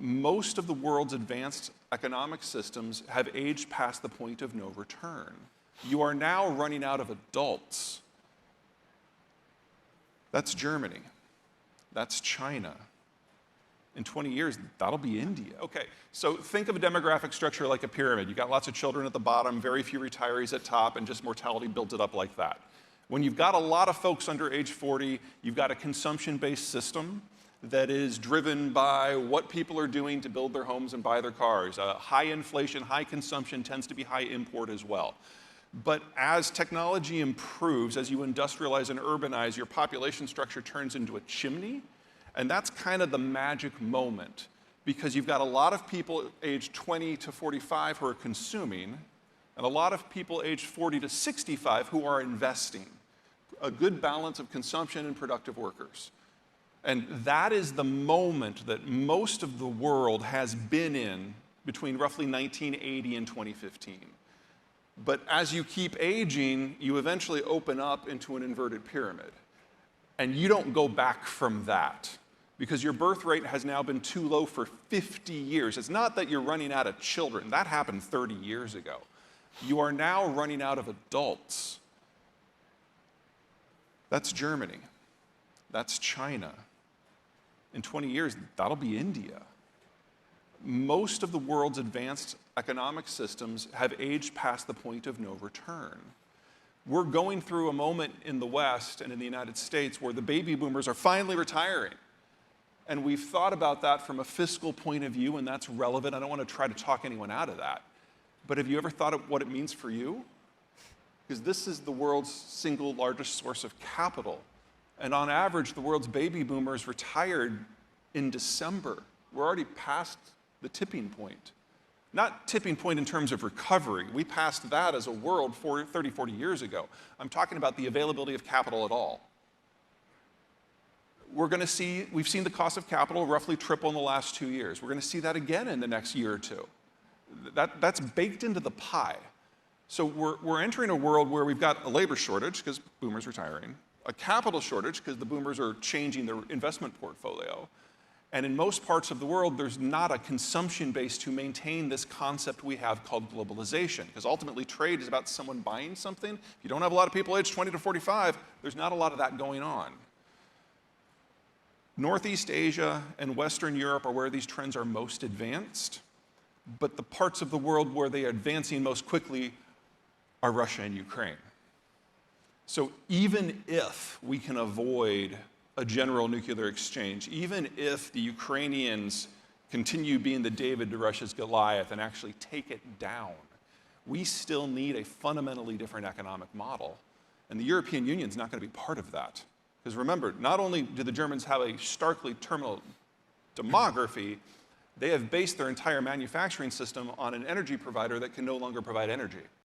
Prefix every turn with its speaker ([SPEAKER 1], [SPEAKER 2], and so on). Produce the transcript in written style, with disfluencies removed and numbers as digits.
[SPEAKER 1] Most of the world's advanced economic systems have aged past the point of no return. You are now running out of adults. That's Germany. That's China. In 20 years, that'll be India. Okay, so think of a demographic structure like a pyramid. You've got lots of children at the bottom, very few retirees at top, and just mortality builds it up like that. When you've got a lot of folks under age 40, you've got a consumption-based system that is driven by what people are doing to build their homes and buy their cars. High inflation, high consumption tends to be high import as well. But as technology improves, as you industrialize and urbanize, your population structure turns into a chimney. And that's kind of the magic moment, because you've got a lot of people aged 20 to 45 who are consuming, and a lot of people aged 40 to 65 who are investing. A good balance of consumption and productive workers. And that is the moment that most of the world has been in between roughly 1980 and 2015. But as you keep aging, you eventually open up into an inverted pyramid. And you don't go back from that, because your birth rate has now been too low for 50 years. It's not that you're running out of children. That happened 30 years ago. You are now running out of adults. That's Germany. That's China. In 20 years, that'll be India. Most of the world's advanced economic systems have aged past the point of no return. We're going through a moment in the West and in the United States where the baby boomers are finally retiring. And we've thought about that from a fiscal point of view, and that's relevant. I don't want to try to talk anyone out of that. But have you ever thought of what it means for you? Because this is the world's single largest source of capital. And on average, the world's baby boomers retired in December. We're already past the tipping point. Not tipping point in terms of recovery. We passed that as a world 30, 40 years ago. I'm talking about the availability of capital at all. We've seen the cost of capital roughly triple in the last 2 years. We're going to see that again in the next year or two. That's baked into the pie. So we're entering a world where we've got a labor shortage because boomers are retiring, a capital shortage because the boomers are changing their investment portfolio. And in most parts of the world, there's not a consumption base to maintain this concept we have called globalization. Because ultimately, trade is about someone buying something. If you don't have a lot of people aged 20 to 45, there's not a lot of that going on. Northeast Asia and Western Europe are where these trends are most advanced. But the parts of the world where they are advancing most quickly are Russia and Ukraine. So even if we can avoid a general nuclear exchange, even if the Ukrainians continue being the David to Russia's Goliath and actually take it down, we still need a fundamentally different economic model. And the European Union is not going to be part of that. Because remember, not only do the Germans have a starkly terminal demography, they have based their entire manufacturing system on an energy provider that can no longer provide energy.